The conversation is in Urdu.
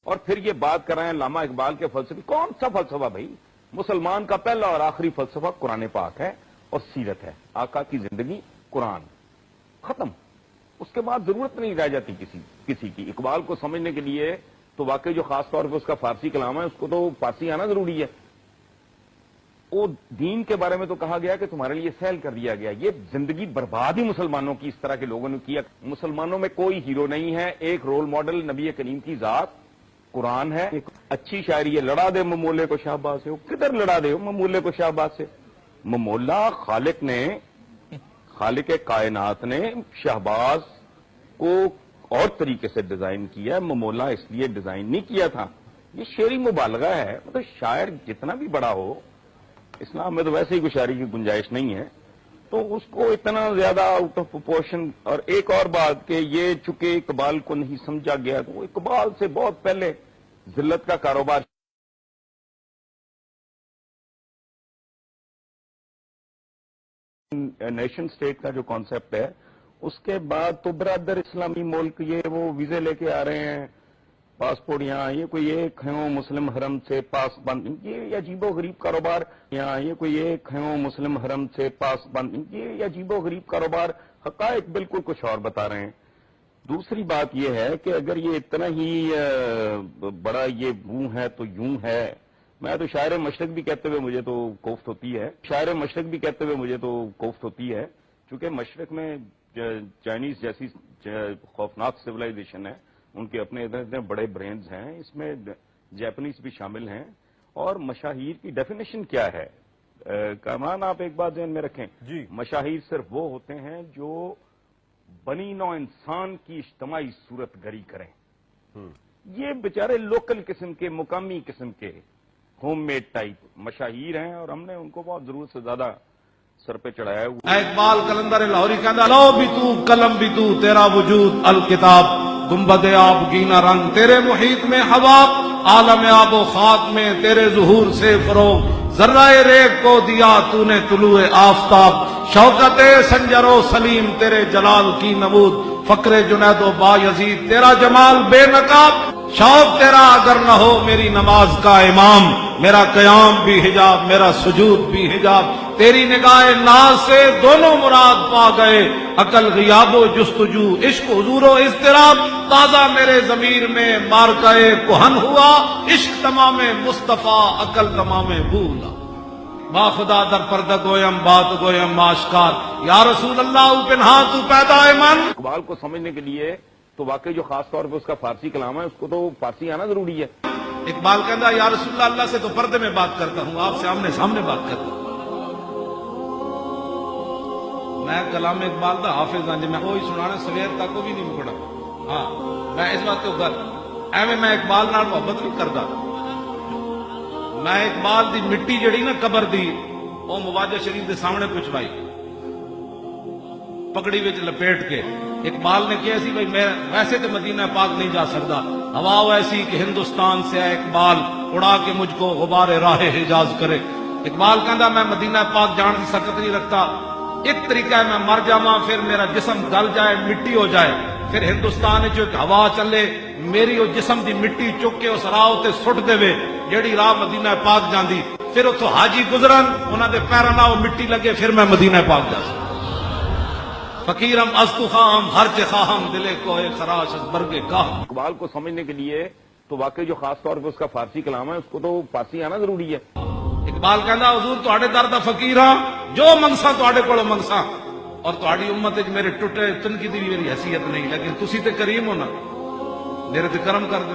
اور پھر یہ بات کر رہے ہیں علامہ اقبال کے فلسفے. کون سا فلسفہ بھائی؟ مسلمان کا پہلا اور آخری فلسفہ قرآن پاک ہے اور سیرت ہے. آقا کی زندگی قرآن ختم. اس کے بعد ضرورت نہیں رہ جاتی کسی کی. اقبال کو سمجھنے کے لیے تو واقعی جو خاص طور پہ اس کا فارسی کلام ہے اس کو تو فارسی آنا ضروری ہے. وہ دین کے بارے میں تو کہا گیا کہ تمہارے لیے سہل کر دیا گیا. یہ زندگی برباد ہی مسلمانوں کی اس طرح کے لوگوں نے کیا. مسلمانوں میں کوئی ہیرو نہیں ہے. ایک رول ماڈل نبی کریم کی ذات قرآن ہے. ایک اچھی شاعری ہے، لڑا دے ممولے کو شہباز سے. کدھر لڑا دے ممولے کو شہباز سے؟ ممولا خالق کائنات نے شہباز کو اور طریقے سے ڈیزائن کیا ہے. ممولا اس لیے ڈیزائن نہیں کیا تھا. یہ شعری مبالغہ ہے. مطلب شاعر جتنا بھی بڑا ہو، اسلام میں تو ویسے ہی کوئی شاعری کی گنجائش نہیں ہے، تو اس کو اتنا زیادہ آؤٹ آف پروپورشن. اور ایک اور بات کہ یہ چونکہ اقبال کو نہیں سمجھا گیا تو وہ اقبال سے بہت پہلے ذلت کا کاروبار نیشن اسٹیٹ کا جو کانسیپٹ ہے، اس کے بعد تو برادر اسلامی ملک یہ وہ ویزے لے کے آ رہے ہیں، پاسپورٹ یہاں، یہ کوئی ایک ہے مسلم حرم سے پاس بند. یہ عجیب و غریب کاروبار. یہاں یہ کوئی ایک ہے مسلم حرم سے پاس بند. یہ عجیب و غریب کاروبار. حقائق بالکل کچھ اور بتا رہے ہیں. دوسری بات یہ ہے کہ اگر یہ اتنا ہی بڑا یہ وہ ہے تو یوں ہے. میں تو شاعر مشرق بھی کہتے ہوئے مجھے تو کوفت ہوتی ہے. چونکہ مشرق میں چائنیز جیسی خوفناک سویلائزیشن ہے، ان کے اپنے اتنے بڑے برینز ہیں، اس میں جیپنیز بھی شامل ہیں. اور مشاہیر کی ڈیفینیشن کیا ہے؟ کامران آپ ایک بات ذہن میں رکھیں جی. مشاہیر صرف وہ ہوتے ہیں جو بنی نوع انسان کی اجتماعی صورت گری کریں. یہ بیچارے لوکل قسم کے، مقامی قسم کے، ہوم میڈ ٹائپ مشاہیر ہیں، اور ہم نے ان کو بہت ضرورت سے زیادہ سر پہ چڑھایا ہوا. اقبال کلندر لاہوری کہندا لو بھی تو قلم بھی تو تیرا وجود الکتاب گنبد آب گینا رنگ تیرے محیط میں ہوا عالم آب و خاک میں تیرے ظہور سے فروغ ذرہ ریگ کو دیا تو نے طلوع آفتاب شوکت سنجر و سلیم تیرے جلال کی نمود فقر جنید و با یزید تیرا جمال بے نقاب شوق تیرا اگر نہ ہو میری نماز کا امام میرا قیام بھی حجاب میرا سجود بھی حجاب تیری نگاہ ناز سے دونوں مراد پا گئے عقل غیاب و جستجو عشق حضور و اضطراب تازہ میرے ضمیر میں مارکہ کہن ہوا عشق تمام مصطفیٰ عقل تمام بولا با خدا در پردہ گویم بات گویم آشکار یا رسول اللہ پنہا تو پیدا من. اقبال کو سمجھنے کے لیے تو واقعی جو خاص طور پہ اس کا فارسی کلام ہے اس کو تو فارسی آنا ضروری ہے. اقبال کہتا یا رسول اللہ سے تو پردے میں بات کرتا ہوں، آپ سے آمنے سامنے بات کرتا ہوں. میں کلام اقبال دا حافظ ہاں جی، میں وہی سنانا سویر تک کو بھی نہیں پڑھا. ہاں میں اس بات کو ایویں میں اقبال نال محبت نہیں کرتا. میں اقبال دی مٹی جڑی نا قبر دی وہ مواجہ شریف دے سامنے پچھوائی پگڑی وچ لپیٹ کے. اقبال نے کیا سی بھائی میں ویسے تو مدینہ پاک نہیں جا سکتا، ہوا ایسی کہ ہندوستان سے ہے اقبال اڑا کے مجھ کو غبار راہ حجاز کرے. اقبال کہندا میں مدینہ پاک جان کی سکت نہیں رکھتا. ایک طریقہ ہے میں مر جاواں پھر میرا جسم گل جائے مٹی ہو جائے پھر ہندوستان جو ایک ہوا چلے میری وہ جسم دی مٹی چک کے اس راہ تے سٹ دے جیڑی راہ مدینہ پاک جاندی پھر اتوں حاجی گزرن انہاں دے پیراں نال مٹی لگے پھر میں مدینہ پاک جا سکتا. فقیرم از تو خواہم ہر چہ خواہم دلے کوئے خراش از برگے کاہم. اقبال کو سمجھنے کے لیے تو واقعی جو خاص طور پہ اس کا فارسی کلام ہے اس کو تو فارسی آنا ضروری ہے. اقبال کہندا حضور تواڈے در دا فقیر ہاں جو منگساں تواڈے کولوں منگساں اور تواڈی امت وچ میرے ٹوٹے تنقیدی میری حیثیت نہیں لیکن تسی تے کریم ہو نا میرے تے کرم کر دو.